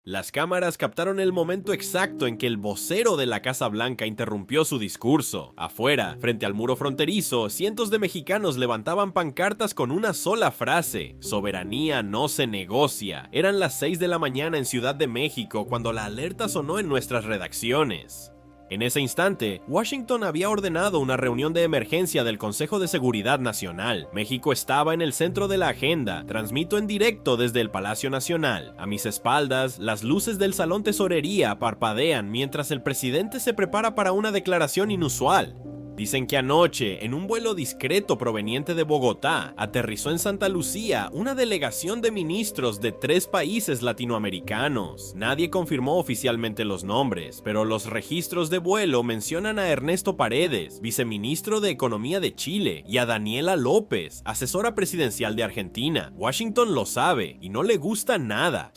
Las cámaras captaron el momento exacto en que el vocero de la Casa Blanca interrumpió su discurso. Afuera, frente al muro fronterizo, cientos de mexicanos levantaban pancartas con una sola frase: soberanía no se negocia. Eran las 6 de la mañana en Ciudad de México cuando la alerta sonó en nuestras redacciones. En ese instante, Washington había ordenado una reunión de emergencia del Consejo de Seguridad Nacional. México estaba en el centro de la agenda. Transmito en directo desde el Palacio Nacional. A mis espaldas, las luces del Salón Tesorería parpadean mientras el presidente se prepara para una declaración inusual. Dicen que anoche, en un vuelo discreto proveniente de Bogotá, aterrizó en Santa Lucía una delegación de ministros de 3 países latinoamericanos. Nadie confirmó oficialmente los nombres, pero los registros de vuelo mencionan a Ernesto Paredes, viceministro de Economía de Chile, y a Daniela López, asesora presidencial de Argentina. Washington lo sabe y no le gusta nada.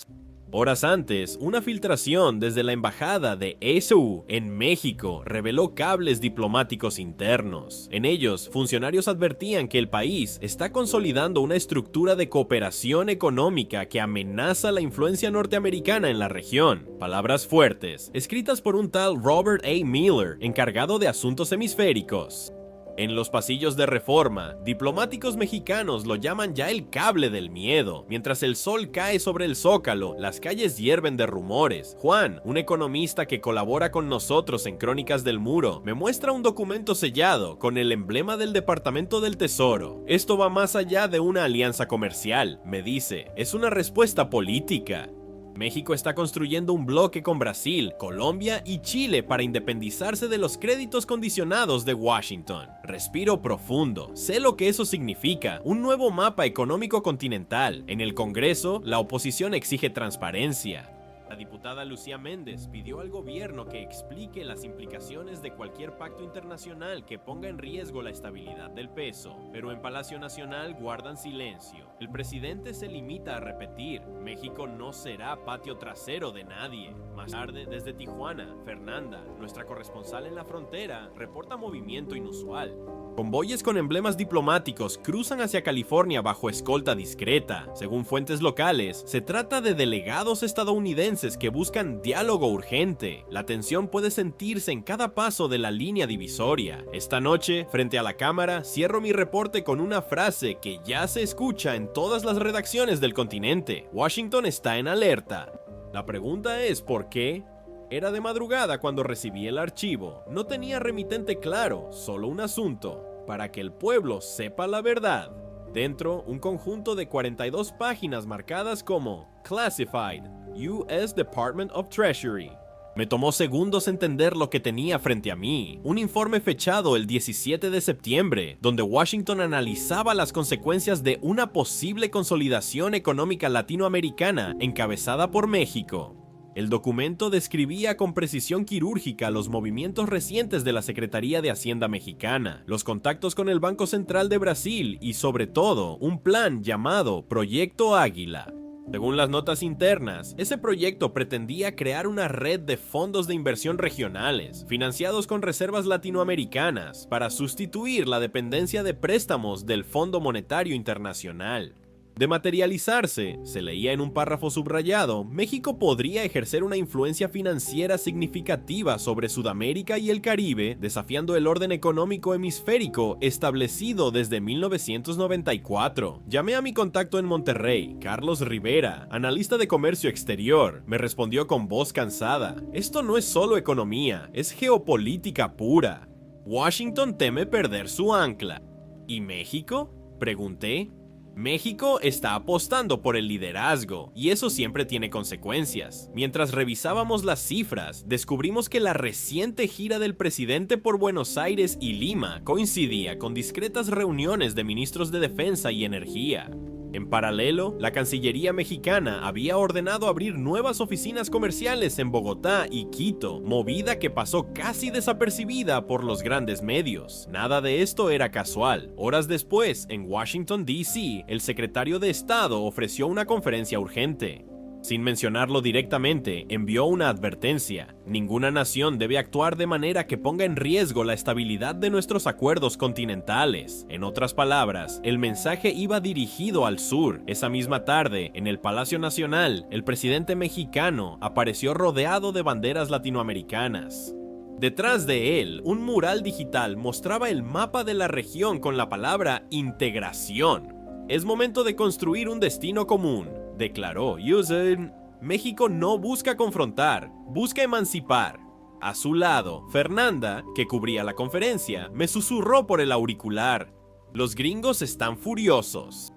Horas antes, una filtración desde la embajada de ESU en México reveló cables diplomáticos internos. En ellos, funcionarios advertían que el país está consolidando una estructura de cooperación económica que amenaza la influencia norteamericana en la región. Palabras fuertes, escritas por un tal Robert A. Miller, encargado de asuntos hemisféricos. En los pasillos de Reforma, diplomáticos mexicanos lo llaman ya el cable del miedo. Mientras el sol cae sobre el Zócalo, las calles hierven de rumores. Juan, un economista que colabora con nosotros en Crónicas del Muro, me muestra un documento sellado con el emblema del Departamento del Tesoro. Esto va más allá de una alianza comercial, me dice. Es una respuesta política. México está construyendo un bloque con Brasil, Colombia y Chile para independizarse de los créditos condicionados de Washington. Respiro profundo, sé lo que eso significa, un nuevo mapa económico continental. En el Congreso, la oposición exige transparencia. La diputada Lucía Méndez pidió al gobierno que explique las implicaciones de cualquier pacto internacional que ponga en riesgo la estabilidad del peso, pero en Palacio Nacional guardan silencio. El presidente se limita a repetir: México no será patio trasero de nadie. Más tarde, desde Tijuana, Fernanda, nuestra corresponsal en la frontera, reporta movimiento inusual. Convoyes con emblemas diplomáticos cruzan hacia California bajo escolta discreta. Según fuentes locales, se trata de delegados estadounidenses que buscan diálogo urgente. La tensión puede sentirse en cada paso de la línea divisoria. Esta noche, frente a la cámara, cierro mi reporte con una frase que ya se escucha en todas las redacciones del continente: Washington está en alerta. La pregunta es ¿por qué? Era de madrugada cuando recibí el archivo. No tenía remitente claro, solo un asunto: para que el pueblo sepa la verdad. Dentro, un conjunto de 42 páginas marcadas como Classified, U.S. Department of Treasury. Me tomó segundos entender lo que tenía frente a mí. Un informe fechado el 17 de septiembre, donde Washington analizaba las consecuencias de una posible consolidación económica latinoamericana encabezada por México. El documento describía con precisión quirúrgica los movimientos recientes de la Secretaría de Hacienda mexicana, los contactos con el Banco Central de Brasil y, sobre todo, un plan llamado Proyecto Águila. Según las notas internas, ese proyecto pretendía crear una red de fondos de inversión regionales, financiados con reservas latinoamericanas, para sustituir la dependencia de préstamos del Fondo Monetario Internacional. De materializarse, se leía en un párrafo subrayado, México podría ejercer una influencia financiera significativa sobre Sudamérica y el Caribe, desafiando el orden económico hemisférico establecido desde 1994. Llamé a mi contacto en Monterrey, Carlos Rivera, analista de comercio exterior. Me respondió con voz cansada: esto no es solo economía, es geopolítica pura. Washington teme perder su ancla. ¿Y México?, pregunté. México está apostando por el liderazgo, y eso siempre tiene consecuencias. Mientras revisábamos las cifras, descubrimos que la reciente gira del presidente por Buenos Aires y Lima coincidía con discretas reuniones de ministros de Defensa y Energía. En paralelo, la Cancillería mexicana había ordenado abrir nuevas oficinas comerciales en Bogotá y Quito, movida que pasó casi desapercibida por los grandes medios. Nada de esto era casual. Horas después, en Washington, D.C., el secretario de Estado ofreció una conferencia urgente. Sin mencionarlo directamente, envió una advertencia: ninguna nación debe actuar de manera que ponga en riesgo la estabilidad de nuestros acuerdos continentales. En otras palabras, el mensaje iba dirigido al sur. Esa misma tarde, en el Palacio Nacional, el presidente mexicano apareció rodeado de banderas latinoamericanas. Detrás de él, un mural digital mostraba el mapa de la región con la palabra integración. Es momento de construir un destino común, declaró Yusen. México no busca confrontar, busca emancipar. A su lado, Fernanda, que cubría la conferencia, me susurró por el auricular: los gringos están furiosos.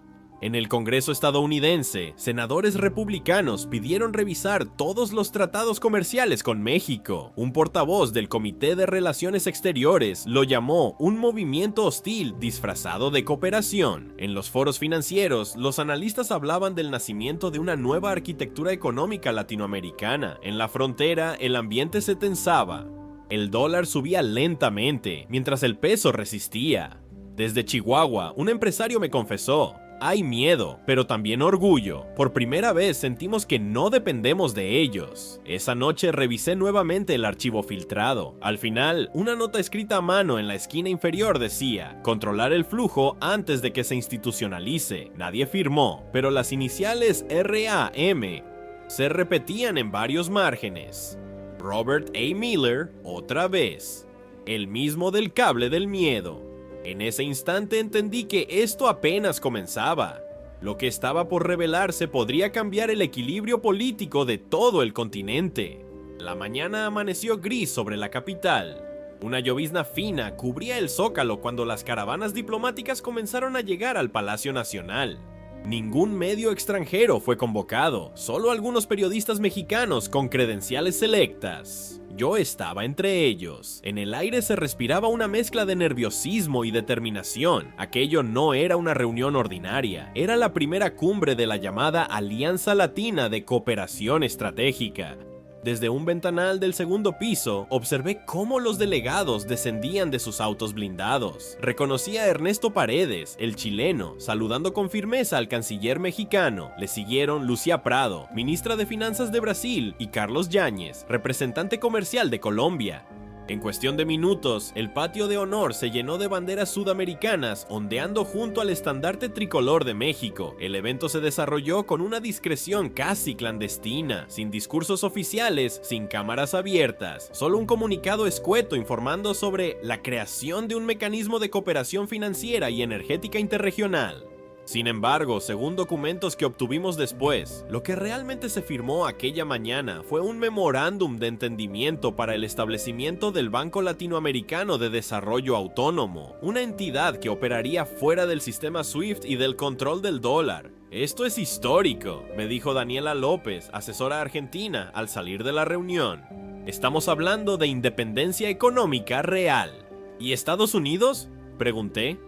En el Congreso estadounidense, senadores republicanos pidieron revisar todos los tratados comerciales con México. Un portavoz del Comité de Relaciones Exteriores lo llamó un movimiento hostil disfrazado de cooperación. En los foros financieros, los analistas hablaban del nacimiento de una nueva arquitectura económica latinoamericana. En la frontera, el ambiente se tensaba. El dólar subía lentamente, mientras el peso resistía. Desde Chihuahua, un empresario me confesó: hay miedo, pero también orgullo. Por primera vez sentimos que no dependemos de ellos. Esa noche revisé nuevamente el archivo filtrado. Al final, una nota escrita a mano en la esquina inferior decía: controlar el flujo antes de que se institucionalice. Nadie firmó, pero las iniciales RAM se repetían en varios márgenes. Robert A. Miller, otra vez. El mismo del cable del miedo. En ese instante entendí que esto apenas comenzaba. Lo que estaba por revelarse podría cambiar el equilibrio político de todo el continente. La mañana amaneció gris sobre la capital. Una llovizna fina cubría el zócalo cuando las caravanas diplomáticas comenzaron a llegar al Palacio Nacional. Ningún medio extranjero fue convocado, solo algunos periodistas mexicanos con credenciales selectas. Yo estaba entre ellos. En el aire se respiraba una mezcla de nerviosismo y determinación. Aquello no era una reunión ordinaria, era la primera cumbre de la llamada Alianza Latina de Cooperación Estratégica. Desde un ventanal del segundo piso, observé cómo los delegados descendían de sus autos blindados. Reconocí a Ernesto Paredes, el chileno, saludando con firmeza al canciller mexicano. Le siguieron Lucía Prado, ministra de Finanzas de Brasil, y Carlos Yáñez, representante comercial de Colombia. En cuestión de minutos, el patio de honor se llenó de banderas sudamericanas ondeando junto al estandarte tricolor de México. El evento se desarrolló con una discreción casi clandestina, sin discursos oficiales, sin cámaras abiertas, solo un comunicado escueto informando sobre la creación de un mecanismo de cooperación financiera y energética interregional. Sin embargo, según documentos que obtuvimos después, lo que realmente se firmó aquella mañana fue un memorándum de entendimiento para el establecimiento del Banco Latinoamericano de Desarrollo Autónomo, una entidad que operaría fuera del sistema SWIFT y del control del dólar. Esto es histórico, me dijo Daniela López, asesora argentina, al salir de la reunión. Estamos hablando de independencia económica real. ¿Y Estados Unidos?, pregunté.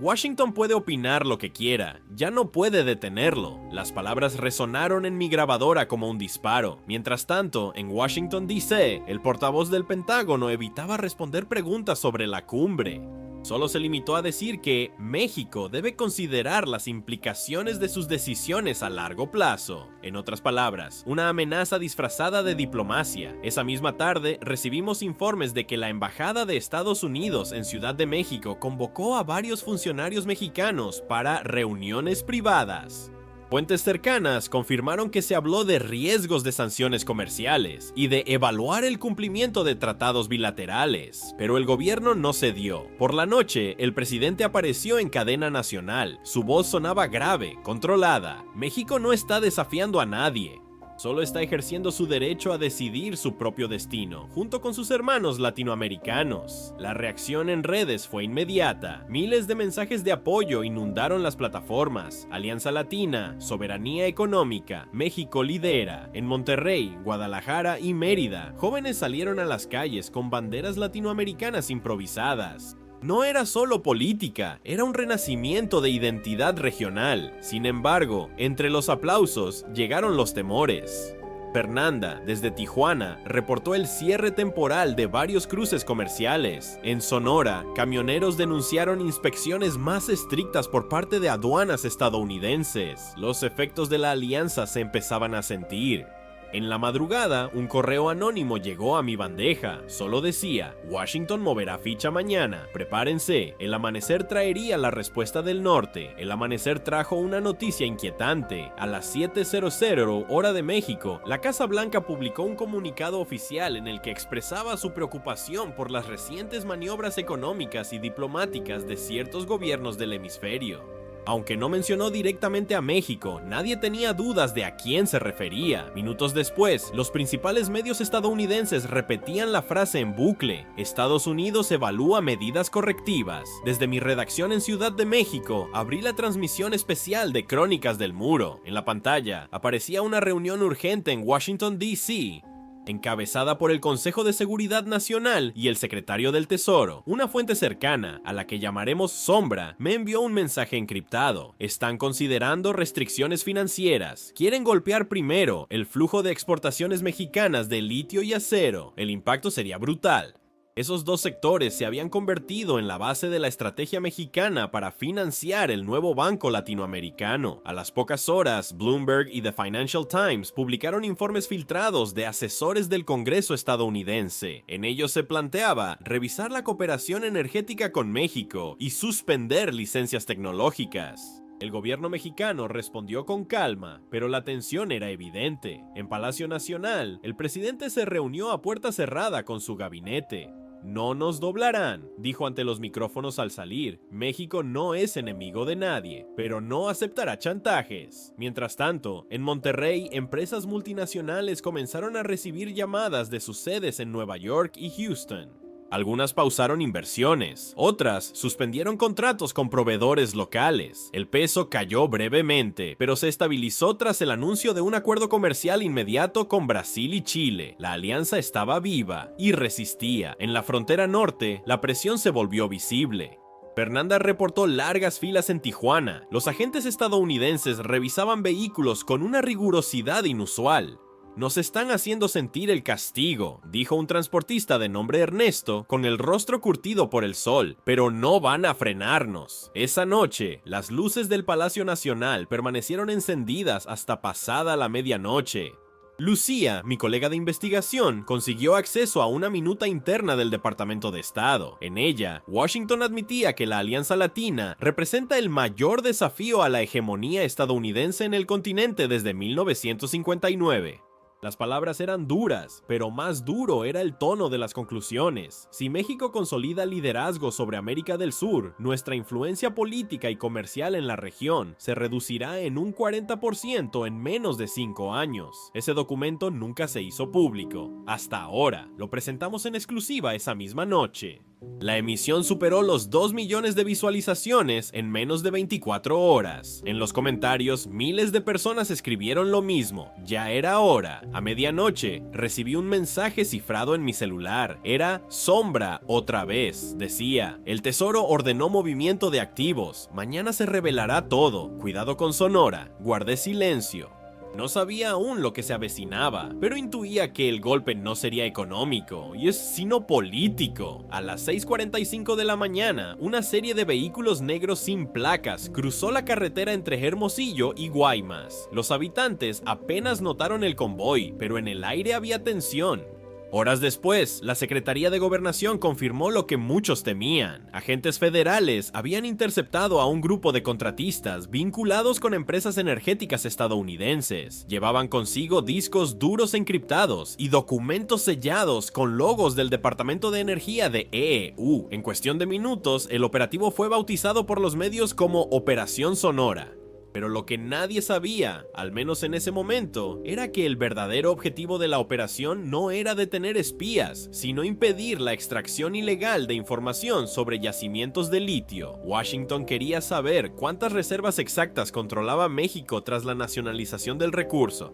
Washington puede opinar lo que quiera, ya no puede detenerlo. Las palabras resonaron en mi grabadora como un disparo. Mientras tanto, en Washington D.C., el portavoz del Pentágono evitaba responder preguntas sobre la cumbre. Solo se limitó a decir que México debe considerar las implicaciones de sus decisiones a largo plazo. En otras palabras, una amenaza disfrazada de diplomacia. Esa misma tarde recibimos informes de que la Embajada de Estados Unidos en Ciudad de México convocó a varios funcionarios mexicanos para reuniones privadas. Fuentes cercanas confirmaron que se habló de riesgos de sanciones comerciales y de evaluar el cumplimiento de tratados bilaterales, pero el gobierno no cedió. Por la noche, el presidente apareció en cadena nacional. Su voz sonaba grave, controlada. México no está desafiando a nadie. Solo está ejerciendo su derecho a decidir su propio destino, junto con sus hermanos latinoamericanos. La reacción en redes fue inmediata. Miles de mensajes de apoyo inundaron las plataformas. Alianza Latina, soberanía económica, México lidera. En Monterrey, Guadalajara y Mérida, jóvenes salieron a las calles con banderas latinoamericanas improvisadas. No era solo política, era un renacimiento de identidad regional. Sin embargo, entre los aplausos llegaron los temores. Fernanda, desde Tijuana, reportó el cierre temporal de varios cruces comerciales. En Sonora, camioneros denunciaron inspecciones más estrictas por parte de aduanas estadounidenses. Los efectos de la alianza se empezaban a sentir. En la madrugada, un correo anónimo llegó a mi bandeja. Solo decía: Washington moverá ficha mañana. Prepárense. El amanecer traería la respuesta del norte. El amanecer trajo una noticia inquietante. A las 7:00 hora de México, la Casa Blanca publicó un comunicado oficial en el que expresaba su preocupación por las recientes maniobras económicas y diplomáticas de ciertos gobiernos del hemisferio. Aunque no mencionó directamente a México, nadie tenía dudas de a quién se refería. Minutos después, los principales medios estadounidenses repetían la frase en bucle: Estados Unidos evalúa medidas correctivas. Desde mi redacción en Ciudad de México, abrí la transmisión especial de Crónicas del Muro. En la pantalla aparecía una reunión urgente en Washington, D.C., encabezada por el Consejo de Seguridad Nacional y el secretario del Tesoro. Una fuente cercana, a la que llamaremos Sombra, me envió un mensaje encriptado. Están considerando restricciones financieras. Quieren golpear primero el flujo de exportaciones mexicanas de litio y acero. El impacto sería brutal. Esos dos sectores se habían convertido en la base de la estrategia mexicana para financiar el nuevo banco latinoamericano. A las pocas horas, Bloomberg y The Financial Times publicaron informes filtrados de asesores del Congreso estadounidense. En ellos se planteaba revisar la cooperación energética con México y suspender licencias tecnológicas. El gobierno mexicano respondió con calma, pero la tensión era evidente. En Palacio Nacional, el presidente se reunió a puerta cerrada con su gabinete. No nos doblarán, dijo ante los micrófonos al salir. México no es enemigo de nadie, pero no aceptará chantajes. Mientras tanto, en Monterrey, empresas multinacionales comenzaron a recibir llamadas de sus sedes en Nueva York y Houston. Algunas pausaron inversiones, otras suspendieron contratos con proveedores locales. El peso cayó brevemente, pero se estabilizó tras el anuncio de un acuerdo comercial inmediato con Brasil y Chile. La alianza estaba viva y resistía. En la frontera norte, la presión se volvió visible. Fernanda reportó largas filas en Tijuana. Los agentes estadounidenses revisaban vehículos con una rigurosidad inusual. Nos están haciendo sentir el castigo, dijo un transportista de nombre Ernesto, con el rostro curtido por el sol, pero no van a frenarnos. Esa noche, las luces del Palacio Nacional permanecieron encendidas hasta pasada la medianoche. Lucía, mi colega de investigación, consiguió acceso a una minuta interna del Departamento de Estado. En ella, Washington admitía que la Alianza Latina representa el mayor desafío a la hegemonía estadounidense en el continente desde 1959. Las palabras eran duras, pero más duro era el tono de las conclusiones. Si México consolida liderazgo sobre América del Sur, nuestra influencia política y comercial en la región se reducirá en un 40% en menos de 5 años. Ese documento nunca se hizo público. Hasta ahora, lo presentamos en exclusiva esa misma noche. La emisión superó los 2 millones de visualizaciones en menos de 24 horas. En los comentarios, miles de personas escribieron lo mismo: ya era hora. A medianoche, recibí un mensaje cifrado en mi celular. Era Sombra otra vez. Decía: el Tesoro ordenó movimiento de activos. Mañana se revelará todo. Cuidado con Sonora. Guardé silencio. No sabía aún lo que se avecinaba, pero intuía que el golpe no sería económico, sino político. A las 6:45 de la mañana, una serie de vehículos negros sin placas cruzó la carretera entre Hermosillo y Guaymas. Los habitantes apenas notaron el convoy, pero en el aire había tensión. Horas después, la Secretaría de Gobernación confirmó lo que muchos temían. Agentes federales habían interceptado a un grupo de contratistas vinculados con empresas energéticas estadounidenses. Llevaban consigo discos duros encriptados y documentos sellados con logos del Departamento de Energía de EEU. En cuestión de minutos, el operativo fue bautizado por los medios como Operación Sonora. Pero lo que nadie sabía, al menos en ese momento, era que el verdadero objetivo de la operación no era detener espías, sino impedir la extracción ilegal de información sobre yacimientos de litio. Washington quería saber cuántas reservas exactas controlaba México tras la nacionalización del recurso.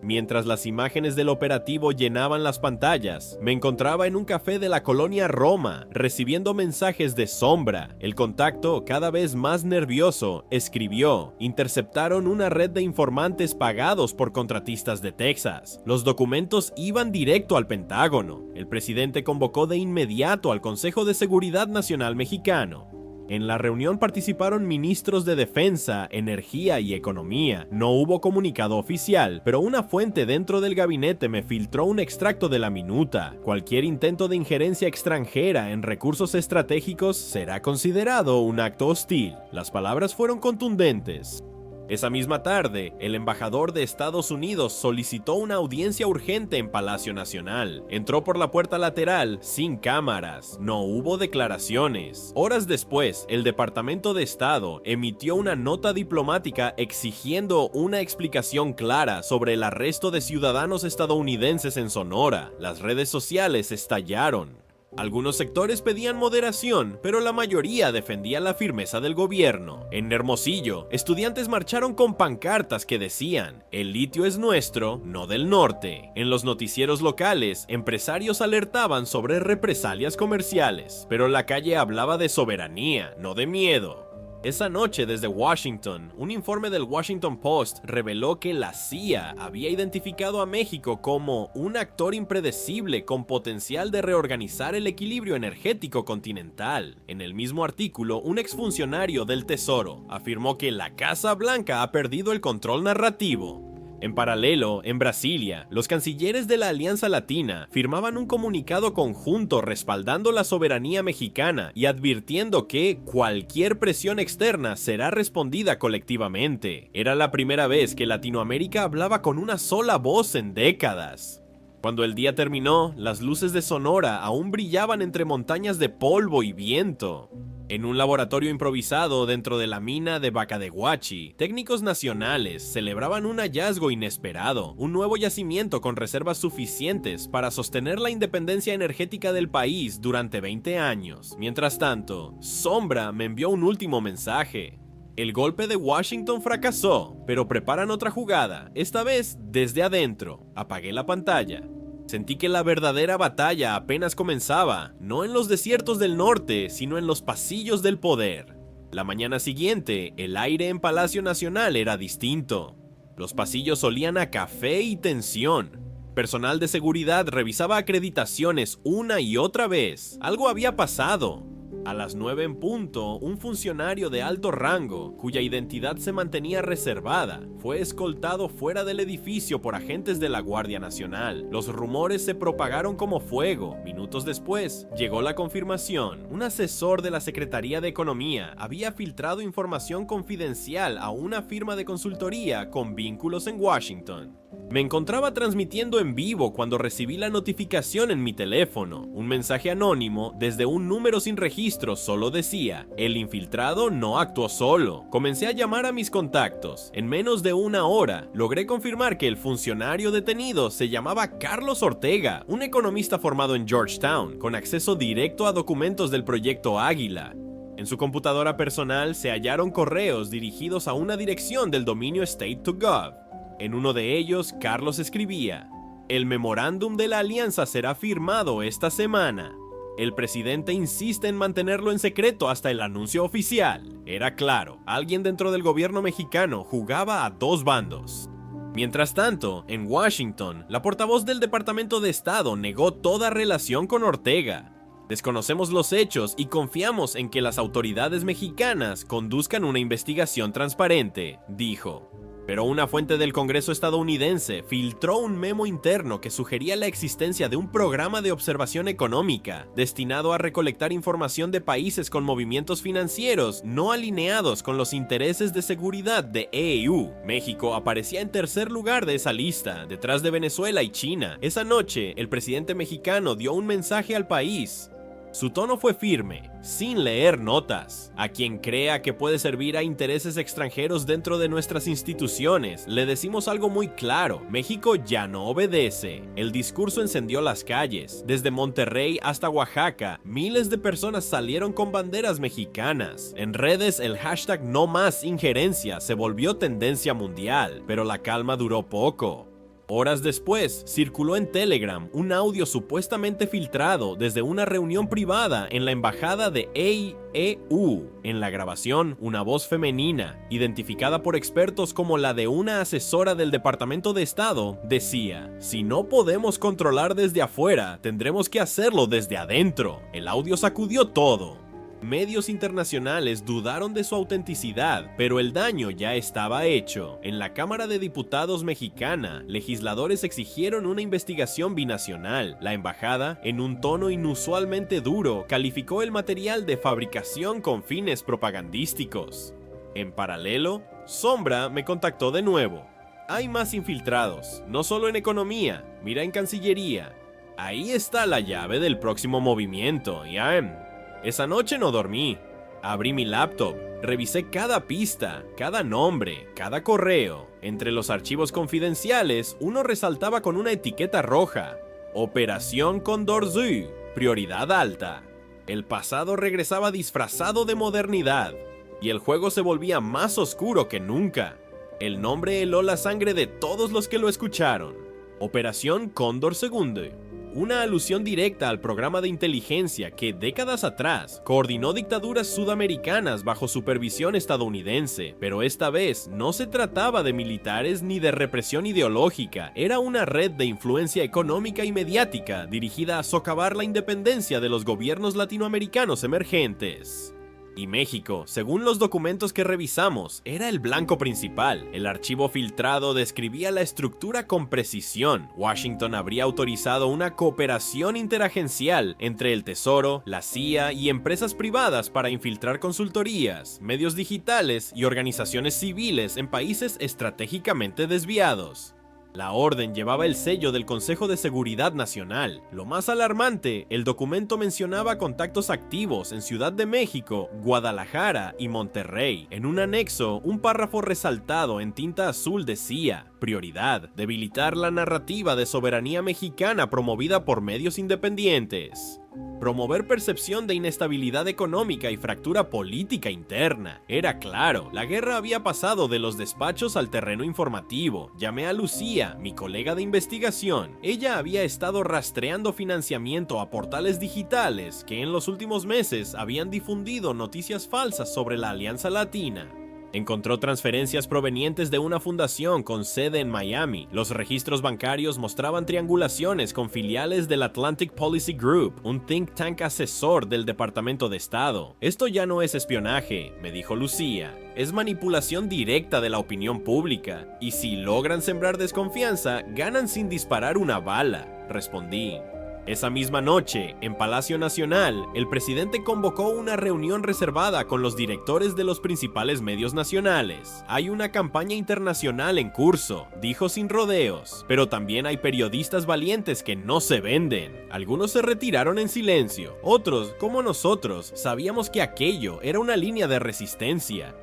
Mientras las imágenes del operativo llenaban las pantallas, me encontraba en un café de la colonia Roma, recibiendo mensajes de Sombra. El contacto, cada vez más nervioso, escribió: interceptaron una red de informantes pagados por contratistas de Texas. Los documentos iban directo al Pentágono. El presidente convocó de inmediato al Consejo de Seguridad Nacional Mexicano. En la reunión participaron ministros de Defensa, Energía y Economía. No hubo comunicado oficial, pero una fuente dentro del gabinete me filtró un extracto de la minuta. Cualquier intento de injerencia extranjera en recursos estratégicos será considerado un acto hostil. Las palabras fueron contundentes. Esa misma tarde, el embajador de Estados Unidos solicitó una audiencia urgente en Palacio Nacional. Entró por la puerta lateral, sin cámaras. No hubo declaraciones. Horas después, el Departamento de Estado emitió una nota diplomática exigiendo una explicación clara sobre el arresto de ciudadanos estadounidenses en Sonora. Las redes sociales estallaron. Algunos sectores pedían moderación, pero la mayoría defendía la firmeza del gobierno. En Hermosillo, estudiantes marcharon con pancartas que decían: "El litio es nuestro, no del norte". En los noticieros locales, empresarios alertaban sobre represalias comerciales, pero la calle hablaba de soberanía, no de miedo. Esa noche, desde Washington, un informe del Washington Post reveló que la CIA había identificado a México como un actor impredecible con potencial de reorganizar el equilibrio energético continental. En el mismo artículo, un exfuncionario del Tesoro afirmó que la Casa Blanca ha perdido el control narrativo. En paralelo, en Brasilia, los cancilleres de la Alianza Latina firmaban un comunicado conjunto respaldando la soberanía mexicana y advirtiendo que cualquier presión externa será respondida colectivamente. Era la primera vez que Latinoamérica hablaba con una sola voz en décadas. Cuando el día terminó, las luces de Sonora aún brillaban entre montañas de polvo y viento. En un laboratorio improvisado dentro de la mina de Bacadehuachi, técnicos nacionales celebraban un hallazgo inesperado, un nuevo yacimiento con reservas suficientes para sostener la independencia energética del país durante 20 años. Mientras tanto, Sombra me envió un último mensaje. El golpe de Washington fracasó, pero preparan otra jugada, esta vez desde adentro. Apagué la pantalla. Sentí que la verdadera batalla apenas comenzaba, no en los desiertos del norte, sino en los pasillos del poder. La mañana siguiente, el aire en Palacio Nacional era distinto. Los pasillos olían a café y tensión. Personal de seguridad revisaba acreditaciones una y otra vez. Algo había pasado. A las 9 en punto, un funcionario de alto rango, cuya identidad se mantenía reservada, fue escoltado fuera del edificio por agentes de la Guardia Nacional. Los rumores se propagaron como fuego. Minutos después, llegó la confirmación. Un asesor de la Secretaría de Economía había filtrado información confidencial a una firma de consultoría con vínculos en Washington. Me encontraba transmitiendo en vivo cuando recibí la notificación en mi teléfono. Un mensaje anónimo desde un número sin registro solo decía: "El infiltrado no actuó solo". Comencé a llamar a mis contactos. En menos de una hora, logré confirmar que el funcionario detenido se llamaba Carlos Ortega, un economista formado en Georgetown, con acceso directo a documentos del proyecto Águila. En su computadora personal se hallaron correos dirigidos a una dirección del dominio State2Gov. En uno de ellos, Carlos escribía: "El memorándum de la alianza será firmado esta semana. El presidente insiste en mantenerlo en secreto hasta el anuncio oficial". Era claro, alguien dentro del gobierno mexicano jugaba a dos bandos. Mientras tanto, en Washington, la portavoz del Departamento de Estado negó toda relación con Ortega. "Desconocemos los hechos y confiamos en que las autoridades mexicanas conduzcan una investigación transparente", dijo. Pero una fuente del Congreso estadounidense filtró un memo interno que sugería la existencia de un programa de observación económica destinado a recolectar información de países con movimientos financieros no alineados con los intereses de seguridad de EU. México aparecía en tercer lugar de esa lista, detrás de Venezuela y China. Esa noche, el presidente mexicano dio un mensaje al país. Su tono fue firme, sin leer notas. A quien crea que puede servir a intereses extranjeros dentro de nuestras instituciones, le decimos algo muy claro: México ya no obedece. El discurso encendió las calles. Desde Monterrey hasta Oaxaca, miles de personas salieron con banderas mexicanas. En redes, el hashtag "No más injerencia" se volvió tendencia mundial, pero la calma duró poco. Horas después, circuló en Telegram un audio supuestamente filtrado desde una reunión privada en la embajada de AEU. En la grabación, una voz femenina, identificada por expertos como la de una asesora del Departamento de Estado, decía: "Si no podemos controlar desde afuera, tendremos que hacerlo desde adentro". El audio sacudió todo. Medios internacionales dudaron de su autenticidad, pero el daño ya estaba hecho. En la Cámara de Diputados mexicana, legisladores exigieron una investigación binacional. La embajada, en un tono inusualmente duro, calificó el material de fabricación con fines propagandísticos. En paralelo, Sombra me contactó de nuevo. Hay más infiltrados, no solo en economía, mira en Cancillería. Ahí está la llave del próximo movimiento, ya. Esa noche no dormí. Abrí mi laptop, revisé cada pista, cada nombre, cada correo. Entre los archivos confidenciales, uno resaltaba con una etiqueta roja: Operación Condorcet, prioridad alta. El pasado regresaba disfrazado de modernidad, y el juego se volvía más oscuro que nunca. El nombre heló la sangre de todos los que lo escucharon. Operación Cóndor II. Una alusión directa al programa de inteligencia que décadas atrás coordinó dictaduras sudamericanas bajo supervisión estadounidense, pero esta vez no se trataba de militares ni de represión ideológica, era una red de influencia económica y mediática dirigida a socavar la independencia de los gobiernos latinoamericanos emergentes. Y México, según los documentos que revisamos, era el blanco principal. El archivo filtrado describía la estructura con precisión. Washington habría autorizado una cooperación interagencial entre el Tesoro, la CIA y empresas privadas para infiltrar consultorías, medios digitales y organizaciones civiles en países estratégicamente desviados. La orden llevaba el sello del Consejo de Seguridad Nacional. Lo más alarmante, el documento mencionaba contactos activos en Ciudad de México, Guadalajara y Monterrey. En un anexo, un párrafo resaltado en tinta azul decía: prioridad, debilitar la narrativa de soberanía mexicana promovida por medios independientes. Promover percepción de inestabilidad económica y fractura política interna. Era claro, la guerra había pasado de los despachos al terreno informativo. Llamé a Lucía, mi colega de investigación. Ella había estado rastreando financiamiento a portales digitales que en los últimos meses habían difundido noticias falsas sobre la Alianza Latina. Encontró transferencias provenientes de una fundación con sede en Miami. Los registros bancarios mostraban triangulaciones con filiales del Atlantic Policy Group, un think tank asesor del Departamento de Estado. Esto ya no es espionaje, me dijo Lucía. Es manipulación directa de la opinión pública. Y si logran sembrar desconfianza, ganan sin disparar una bala, respondí. Esa misma noche, en Palacio Nacional, el presidente convocó una reunión reservada con los directores de los principales medios nacionales. Hay una campaña internacional en curso, dijo sin rodeos, pero también hay periodistas valientes que no se venden. Algunos se retiraron en silencio, otros, como nosotros, sabíamos que aquello era una línea de resistencia.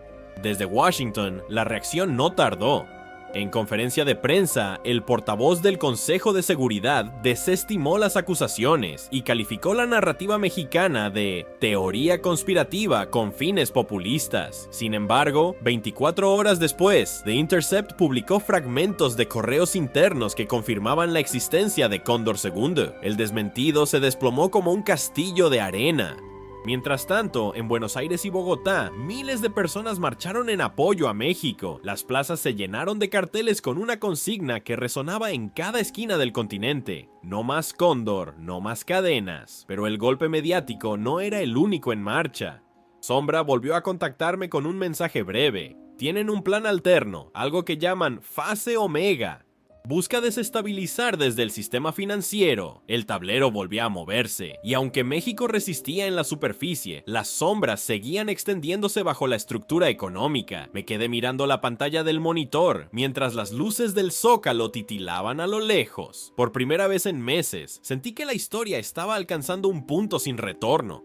Desde Washington, la reacción no tardó. En conferencia de prensa, el portavoz del Consejo de Seguridad desestimó las acusaciones y calificó la narrativa mexicana de teoría conspirativa con fines populistas. Sin embargo, 24 horas después, The Intercept publicó fragmentos de correos internos que confirmaban la existencia de Cóndor II. El desmentido se desplomó como un castillo de arena. Mientras tanto, en Buenos Aires y Bogotá, miles de personas marcharon en apoyo a México. Las plazas se llenaron de carteles con una consigna que resonaba en cada esquina del continente: no más cóndor, no más cadenas. Pero el golpe mediático no era el único en marcha. Sombra volvió a contactarme con un mensaje breve. Tienen un plan alterno, algo que llaman Fase Omega. Busca desestabilizar desde el sistema financiero. El tablero volvía a moverse, y aunque México resistía en la superficie, las sombras seguían extendiéndose bajo la estructura económica. Me quedé mirando la pantalla del monitor, mientras las luces del Zócalo titilaban a lo lejos. Por primera vez en meses, sentí que la historia estaba alcanzando un punto sin retorno.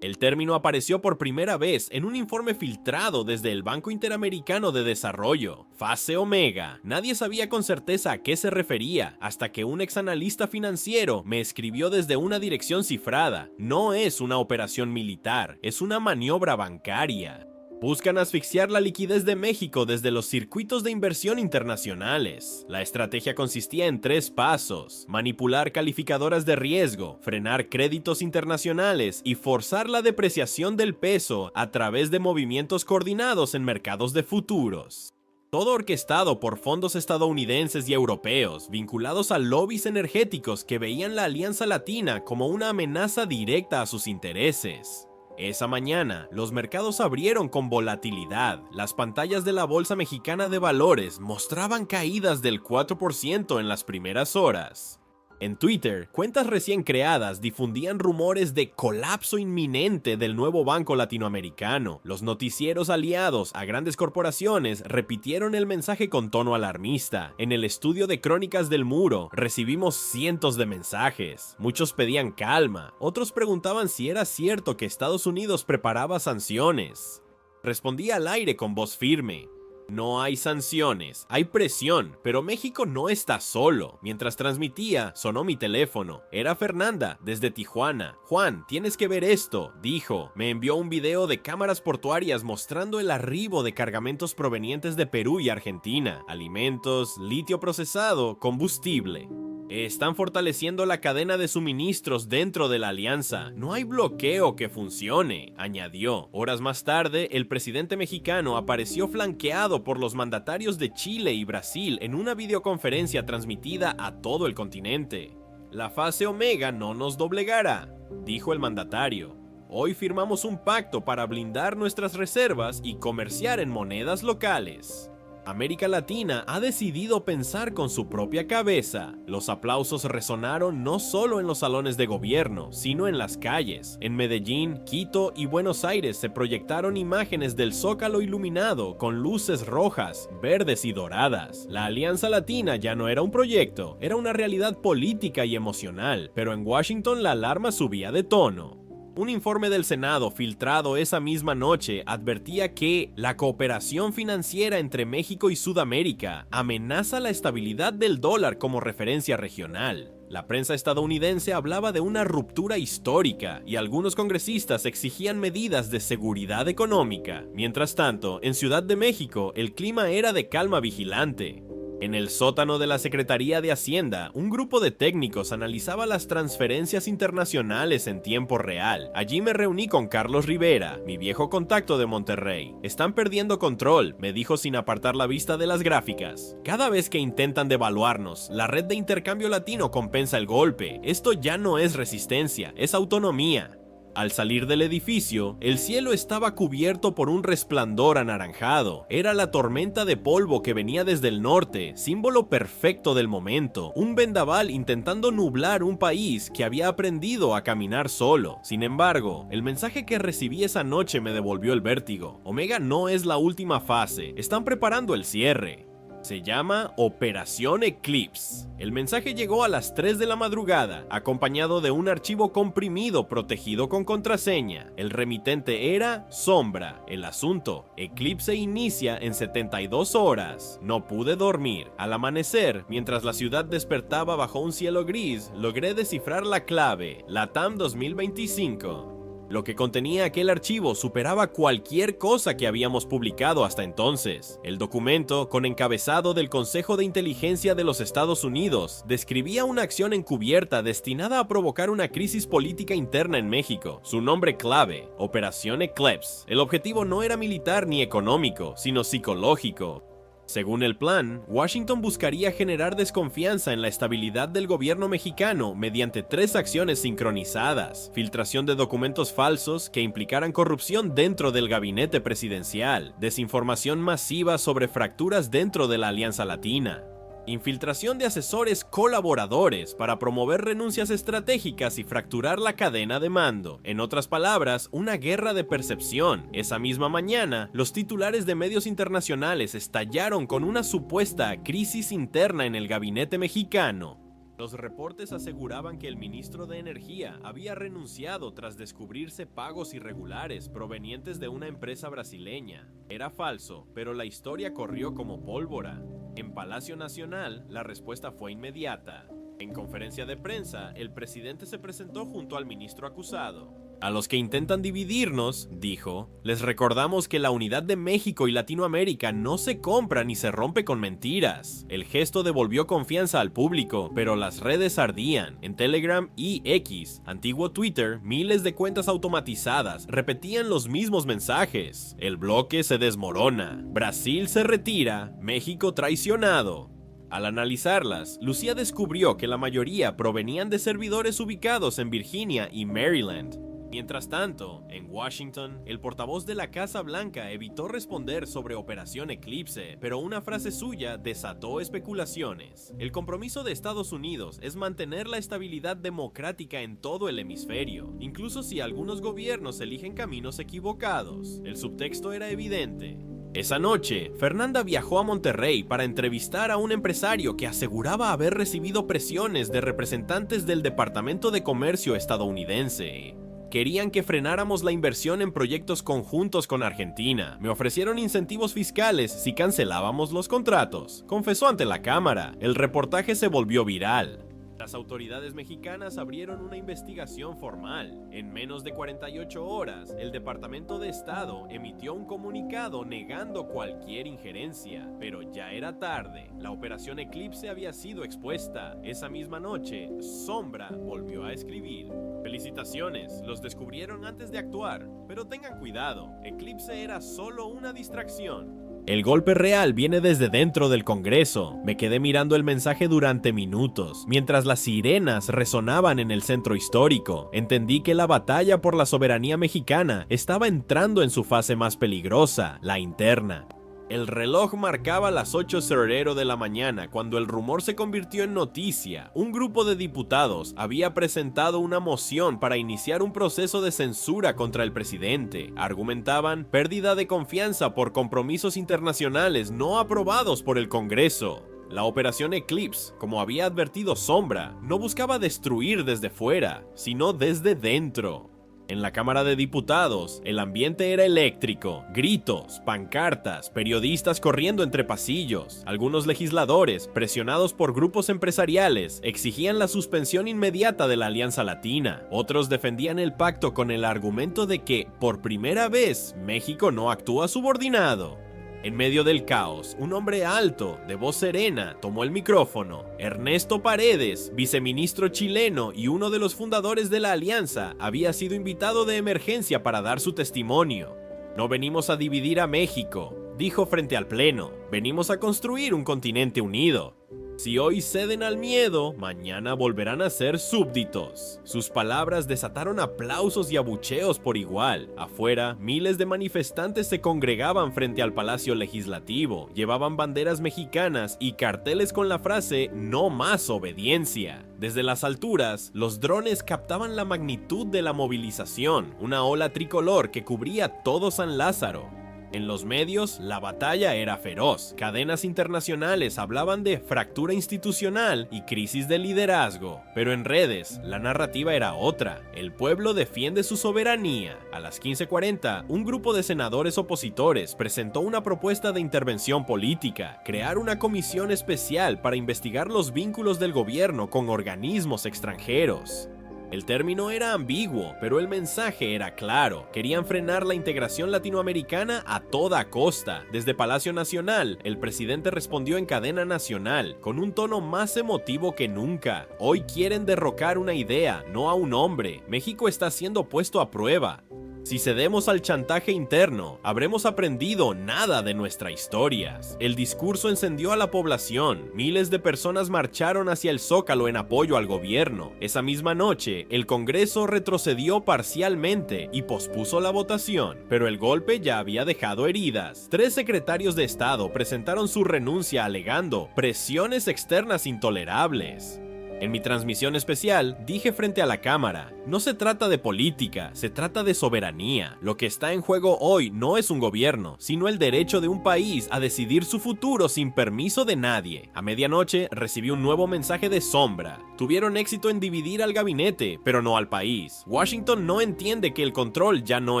El término apareció por primera vez en un informe filtrado desde el Banco Interamericano de Desarrollo, Fase Omega. Nadie sabía con certeza a qué se refería, hasta que un exanalista financiero me escribió desde una dirección cifrada. No es una operación militar, es una maniobra bancaria. Buscan asfixiar la liquidez de México desde los circuitos de inversión internacionales. La estrategia consistía en 3 pasos: manipular calificadoras de riesgo, frenar créditos internacionales y forzar la depreciación del peso a través de movimientos coordinados en mercados de futuros. Todo orquestado por fondos estadounidenses y europeos, vinculados a lobbies energéticos que veían la Alianza Latina como una amenaza directa a sus intereses. Esa mañana, los mercados abrieron con volatilidad. Las pantallas de la Bolsa Mexicana de Valores mostraban caídas del 4% en las primeras horas. En Twitter, cuentas recién creadas difundían rumores de colapso inminente del nuevo banco latinoamericano. Los noticieros aliados a grandes corporaciones repitieron el mensaje con tono alarmista. En el estudio de Crónicas del Muro, recibimos cientos de mensajes. Muchos pedían calma, otros preguntaban si era cierto que Estados Unidos preparaba sanciones. Respondí al aire con voz firme: no hay sanciones, hay presión, pero México no está solo. Mientras transmitía, sonó mi teléfono. Era Fernanda, desde Tijuana. Juan, tienes que ver esto, dijo. Me envió un video de cámaras portuarias mostrando el arribo de cargamentos provenientes de Perú y Argentina. Alimentos, litio procesado, combustible. Están fortaleciendo la cadena de suministros dentro de la alianza. No hay bloqueo que funcione, añadió. Horas más tarde, el presidente mexicano apareció flanqueado por los mandatarios de Chile y Brasil en una videoconferencia transmitida a todo el continente. La fase Omega no nos doblegará, dijo el mandatario. Hoy firmamos un pacto para blindar nuestras reservas y comerciar en monedas locales. América Latina ha decidido pensar con su propia cabeza. Los aplausos resonaron no solo en los salones de gobierno, sino en las calles. En Medellín, Quito y Buenos Aires se proyectaron imágenes del Zócalo iluminado con luces rojas, verdes y doradas. La Alianza Latina ya no era un proyecto, era una realidad política y emocional, pero en Washington la alarma subía de tono. Un informe del Senado filtrado esa misma noche advertía que la cooperación financiera entre México y Sudamérica amenaza la estabilidad del dólar como referencia regional. La prensa estadounidense hablaba de una ruptura histórica y algunos congresistas exigían medidas de seguridad económica. Mientras tanto, en Ciudad de México, el clima era de calma vigilante. En el sótano de la Secretaría de Hacienda, un grupo de técnicos analizaba las transferencias internacionales en tiempo real. Allí me reuní con Carlos Rivera, mi viejo contacto de Monterrey. Están perdiendo control, me dijo sin apartar la vista de las gráficas. Cada vez que intentan devaluarnos, la red de intercambio latino compensa el golpe. Esto ya no es resistencia, es autonomía. Al salir del edificio, el cielo estaba cubierto por un resplandor anaranjado. Era la tormenta de polvo que venía desde el norte, símbolo perfecto del momento. Un vendaval intentando nublar un país que había aprendido a caminar solo. Sin embargo, el mensaje que recibí esa noche me devolvió el vértigo. Omega no es la última fase, están preparando el cierre. Se llama Operación Eclipse. El mensaje llegó a las 3 de la madrugada, acompañado de un archivo comprimido protegido con contraseña. El remitente era Sombra. El asunto: Eclipse inicia en 72 horas. No pude dormir. Al amanecer, mientras la ciudad despertaba bajo un cielo gris, logré descifrar la clave: LATAM 2025. Lo que contenía aquel archivo superaba cualquier cosa que habíamos publicado hasta entonces. El documento, con encabezado del Consejo de Inteligencia de los Estados Unidos, describía una acción encubierta destinada a provocar una crisis política interna en México. Su nombre clave: Operación Eclipse. El objetivo no era militar ni económico, sino psicológico. Según el plan, Washington buscaría generar desconfianza en la estabilidad del gobierno mexicano mediante 3 acciones sincronizadas: filtración de documentos falsos que implicaran corrupción dentro del gabinete presidencial, desinformación masiva sobre fracturas dentro de la Alianza Latina, infiltración de asesores colaboradores para promover renuncias estratégicas y fracturar la cadena de mando. En otras palabras, una guerra de percepción. Esa misma mañana, los titulares de medios internacionales estallaron con una supuesta crisis interna en el gabinete mexicano. Los reportes aseguraban que el ministro de Energía había renunciado tras descubrirse pagos irregulares provenientes de una empresa brasileña. Era falso, pero la historia corrió como pólvora. En Palacio Nacional, la respuesta fue inmediata. En conferencia de prensa, el presidente se presentó junto al ministro acusado. A los que intentan dividirnos, dijo, les recordamos que la unidad de México y Latinoamérica no se compra ni se rompe con mentiras. El gesto devolvió confianza al público, pero las redes ardían. En Telegram y X, antiguo Twitter, miles de cuentas automatizadas repetían los mismos mensajes. El bloque se desmorona. Brasil se retira. México traicionado. Al analizarlas, Lucía descubrió que la mayoría provenían de servidores ubicados en Virginia y Maryland. Mientras tanto, en Washington, el portavoz de la Casa Blanca evitó responder sobre Operación Eclipse, pero una frase suya desató especulaciones. El compromiso de Estados Unidos es mantener la estabilidad democrática en todo el hemisferio, incluso si algunos gobiernos eligen caminos equivocados. El subtexto era evidente. Esa noche, Fernanda viajó a Monterrey para entrevistar a un empresario que aseguraba haber recibido presiones de representantes del Departamento de Comercio estadounidense. Querían que frenáramos la inversión en proyectos conjuntos con Argentina. Me ofrecieron incentivos fiscales si cancelábamos los contratos, confesó ante la cámara. El reportaje se volvió viral. Las autoridades mexicanas abrieron una investigación formal. En menos de 48 horas, el Departamento de Estado emitió un comunicado negando cualquier injerencia, pero ya era tarde. La Operación Eclipse había sido expuesta. Esa misma noche, Sombra volvió a escribir: felicitaciones, los descubrieron antes de actuar, pero tengan cuidado, Eclipse era solo una distracción. El golpe real viene desde dentro del Congreso. Me quedé mirando el mensaje durante minutos, mientras las sirenas resonaban en el centro histórico. Entendí que la batalla por la soberanía mexicana estaba entrando en su fase más peligrosa, la interna. El reloj marcaba las 8:00 de la mañana cuando el rumor se convirtió en noticia. Un grupo de diputados había presentado una moción para iniciar un proceso de censura contra el presidente. Argumentaban pérdida de confianza por compromisos internacionales no aprobados por el Congreso. La Operación Eclipse, como había advertido Sombra, no buscaba destruir desde fuera, sino desde dentro. En la Cámara de Diputados, el ambiente era eléctrico, gritos, pancartas, periodistas corriendo entre pasillos. Algunos legisladores, presionados por grupos empresariales, exigían la suspensión inmediata de la Alianza Latina. Otros defendían el pacto con el argumento de que, por primera vez, México no actúa subordinado. En medio del caos, un hombre alto, de voz serena, tomó el micrófono. Ernesto Paredes, viceministro chileno y uno de los fundadores de la alianza, había sido invitado de emergencia para dar su testimonio. No venimos a dividir a México, dijo frente al pleno, venimos a construir un continente unido. Si hoy ceden al miedo, mañana volverán a ser súbditos. Sus palabras desataron aplausos y abucheos por igual. Afuera, miles de manifestantes se congregaban frente al Palacio Legislativo, llevaban banderas mexicanas y carteles con la frase "No más obediencia". Desde las alturas, los drones captaban la magnitud de la movilización, una ola tricolor que cubría todo San Lázaro. En los medios, la batalla era feroz. Cadenas internacionales hablaban de fractura institucional y crisis de liderazgo. Pero en redes, la narrativa era otra. El pueblo defiende su soberanía. A las 15:40, un grupo de senadores opositores presentó una propuesta de intervención política: crear una comisión especial para investigar los vínculos del gobierno con organismos extranjeros. El término era ambiguo, pero el mensaje era claro. Querían frenar la integración latinoamericana a toda costa. Desde Palacio Nacional, el presidente respondió en cadena nacional, con un tono más emotivo que nunca. Hoy quieren derrocar una idea, no a un hombre. México está siendo puesto a prueba. Si cedemos al chantaje interno, habremos aprendido nada de nuestra historia. El discurso encendió a la población. Miles de personas marcharon hacia el Zócalo en apoyo al gobierno. Esa misma noche, el Congreso retrocedió parcialmente y pospuso la votación, pero el golpe ya había dejado heridas. 3 secretarios de Estado presentaron su renuncia alegando presiones externas intolerables. En mi transmisión especial, dije frente a la cámara, no se trata de política, se trata de soberanía. Lo que está en juego hoy no es un gobierno, sino el derecho de un país a decidir su futuro sin permiso de nadie. A medianoche, recibí un nuevo mensaje de Sombra. Tuvieron éxito en dividir al gabinete, pero no al país. Washington no entiende que el control ya no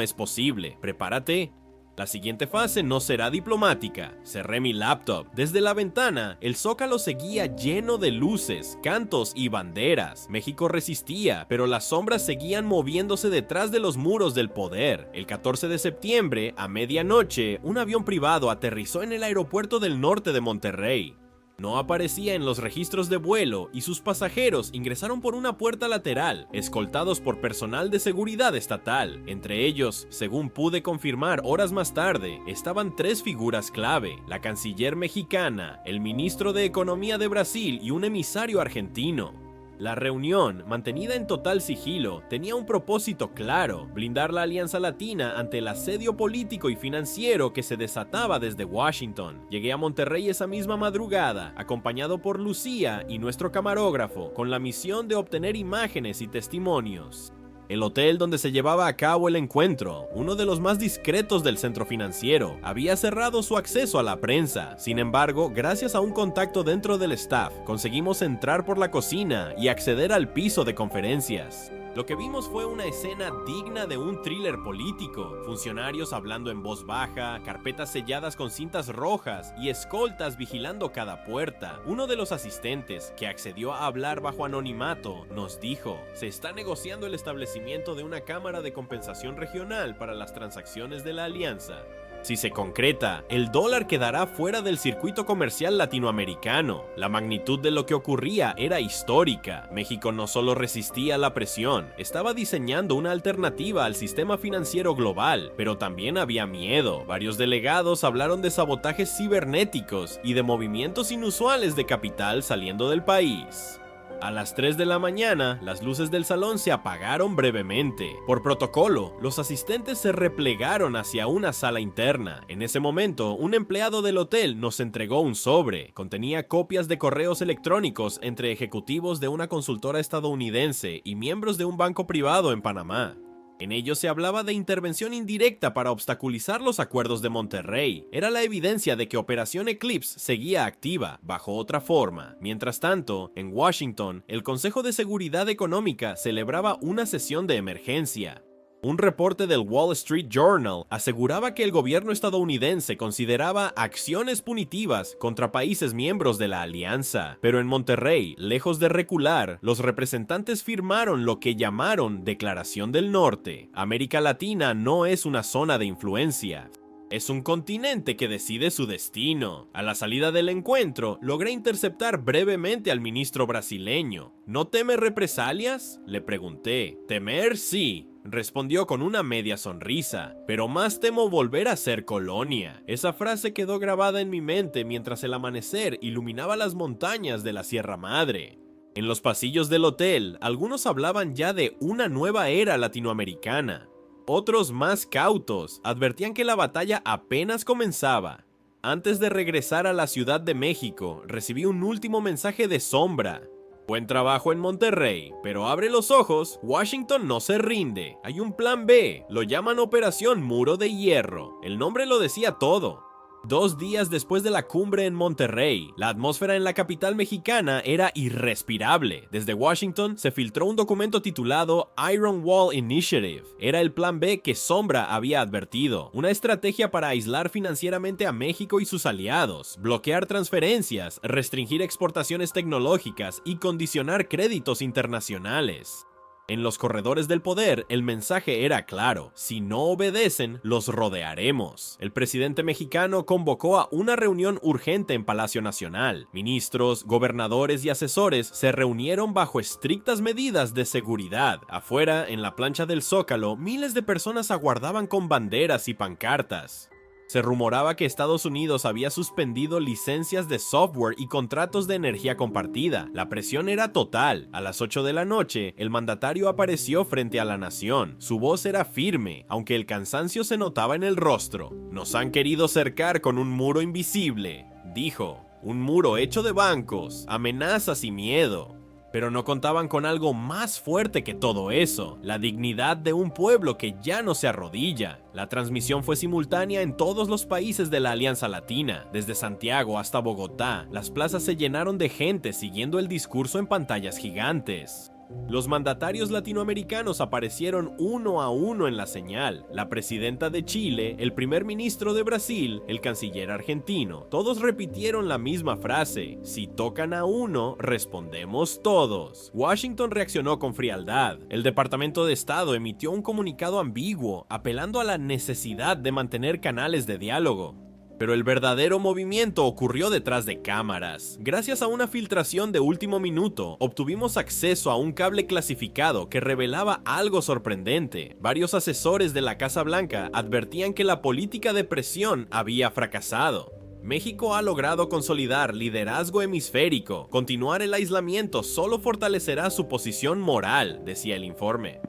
es posible. Prepárate. La siguiente fase no será diplomática. Cerré mi laptop. Desde la ventana, el Zócalo seguía lleno de luces, cantos y banderas. México resistía, pero las sombras seguían moviéndose detrás de los muros del poder. El 14 de septiembre, a medianoche, un avión privado aterrizó en el aeropuerto del norte de Monterrey. No aparecía en los registros de vuelo y sus pasajeros ingresaron por una puerta lateral, escoltados por personal de seguridad estatal. Entre ellos, según pude confirmar horas más tarde, estaban 3 figuras clave: la canciller mexicana, el ministro de Economía de Brasil y un emisario argentino. La reunión, mantenida en total sigilo, tenía un propósito claro: blindar la Alianza Latina ante el asedio político y financiero que se desataba desde Washington. Llegué a Monterrey esa misma madrugada, acompañado por Lucía y nuestro camarógrafo, con la misión de obtener imágenes y testimonios. El hotel donde se llevaba a cabo el encuentro, uno de los más discretos del centro financiero, había cerrado su acceso a la prensa. Sin embargo, gracias a un contacto dentro del staff, conseguimos entrar por la cocina y acceder al piso de conferencias. Lo que vimos fue una escena digna de un thriller político: funcionarios hablando en voz baja, carpetas selladas con cintas rojas y escoltas vigilando cada puerta. Uno de los asistentes, que accedió a hablar bajo anonimato, nos dijo: se está negociando el establecimiento de una cámara de compensación regional para las transacciones de la alianza. Si se concreta, el dólar quedará fuera del circuito comercial latinoamericano. La magnitud de lo que ocurría era histórica. México no solo resistía la presión, estaba diseñando una alternativa al sistema financiero global, pero también había miedo. Varios delegados hablaron de sabotajes cibernéticos y de movimientos inusuales de capital saliendo del país. A las 3 de la mañana, las luces del salón se apagaron brevemente. Por protocolo, los asistentes se replegaron hacia una sala interna. En ese momento, un empleado del hotel nos entregó un sobre. Contenía copias de correos electrónicos entre ejecutivos de una consultora estadounidense y miembros de un banco privado en Panamá. En ellos se hablaba de intervención indirecta para obstaculizar los acuerdos de Monterrey. Era la evidencia de que Operación Eclipse seguía activa, bajo otra forma. Mientras tanto, en Washington, el Consejo de Seguridad Económica celebraba una sesión de emergencia. Un reporte del Wall Street Journal aseguraba que el gobierno estadounidense consideraba acciones punitivas contra países miembros de la alianza. Pero en Monterrey, lejos de recular, los representantes firmaron lo que llamaron Declaración del Norte. América Latina no es una zona de influencia. Es un continente que decide su destino. A la salida del encuentro, logré interceptar brevemente al ministro brasileño. ¿No teme represalias?, le pregunté. Temer, sí, respondió con una media sonrisa, pero más temo volver a ser colonia. Esa frase quedó grabada en mi mente mientras el amanecer iluminaba las montañas de la Sierra Madre. En los pasillos del hotel, algunos hablaban ya de una nueva era latinoamericana. Otros, más cautos, advertían que la batalla apenas comenzaba. Antes de regresar a la Ciudad de México, recibí un último mensaje de Sombra. Buen trabajo en Monterrey, pero abre los ojos, Washington no se rinde. Hay un plan B, lo llaman Operación Muro de Hierro. El nombre lo decía todo. 2 días después de la cumbre en Monterrey, la atmósfera en la capital mexicana era irrespirable. Desde Washington se filtró un documento titulado Iron Wall Initiative. Era el plan B que Sombra había advertido, una estrategia para aislar financieramente a México y sus aliados, bloquear transferencias, restringir exportaciones tecnológicas y condicionar créditos internacionales. En los corredores del poder, el mensaje era claro: si no obedecen, los rodearemos. El presidente mexicano convocó a una reunión urgente en Palacio Nacional. Ministros, gobernadores y asesores se reunieron bajo estrictas medidas de seguridad. Afuera, en la plancha del Zócalo, miles de personas aguardaban con banderas y pancartas. Se rumoraba que Estados Unidos había suspendido licencias de software y contratos de energía compartida. La presión era total. A las 8 de la noche, el mandatario apareció frente a la nación. Su voz era firme, aunque el cansancio se notaba en el rostro. Nos han querido cercar con un muro invisible, dijo. Un muro hecho de bancos, amenazas y miedo. Pero no contaban con algo más fuerte que todo eso: la dignidad de un pueblo que ya no se arrodilla. La transmisión fue simultánea en todos los países de la Alianza Latina. Desde Santiago hasta Bogotá, las plazas se llenaron de gente siguiendo el discurso en pantallas gigantes. Los mandatarios latinoamericanos aparecieron uno a uno en la señal. La presidenta de Chile, el primer ministro de Brasil, el canciller argentino. Todos repitieron la misma frase: si tocan a uno, respondemos todos. Washington reaccionó con frialdad. El Departamento de Estado emitió un comunicado ambiguo, apelando a la necesidad de mantener canales de diálogo. Pero el verdadero movimiento ocurrió detrás de cámaras. Gracias a una filtración de último minuto, obtuvimos acceso a un cable clasificado que revelaba algo sorprendente. Varios asesores de la Casa Blanca advertían que la política de presión había fracasado. México ha logrado consolidar liderazgo hemisférico. Continuar el aislamiento solo fortalecerá su posición moral, decía el informe.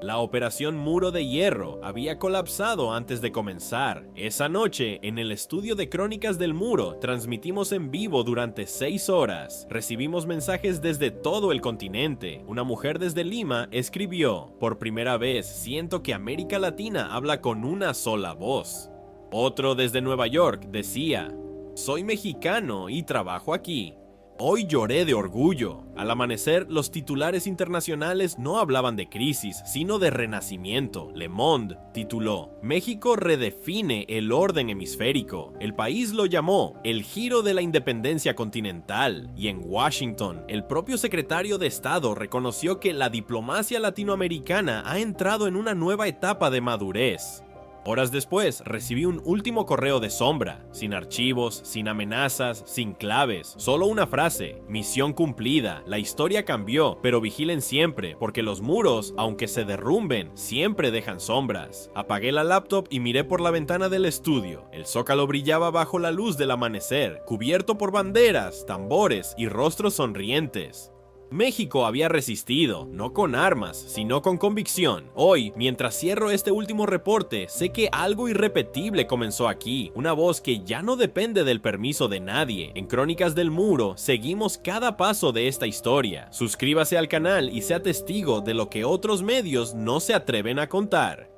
La operación Muro de Hierro había colapsado antes de comenzar. Esa noche, en el estudio de Crónicas del Muro, transmitimos en vivo durante 6 horas. Recibimos mensajes desde todo el continente. Una mujer desde Lima escribió: por primera vez siento que América Latina habla con una sola voz. Otro desde Nueva York decía: soy mexicano y trabajo aquí. Hoy lloré de orgullo. Al amanecer, los titulares internacionales no hablaban de crisis, sino de renacimiento. Le Monde tituló: México redefine el orden hemisférico. El país lo llamó el giro de la independencia continental. Y en Washington, el propio secretario de Estado reconoció que la diplomacia latinoamericana ha entrado en una nueva etapa de madurez. Horas después, recibí un último correo de sombra, sin archivos, sin amenazas, sin claves, solo una frase: misión cumplida, la historia cambió, pero vigilen siempre, porque los muros, aunque se derrumben, siempre dejan sombras. Apagué la laptop y miré por la ventana del estudio. El zócalo brillaba bajo la luz del amanecer, cubierto por banderas, tambores y rostros sonrientes. México había resistido, no con armas, sino con convicción. Hoy, mientras cierro este último reporte, sé que algo irrepetible comenzó aquí, una voz que ya no depende del permiso de nadie. En Crónicas del Muro, seguimos cada paso de esta historia. Suscríbase al canal y sea testigo de lo que otros medios no se atreven a contar.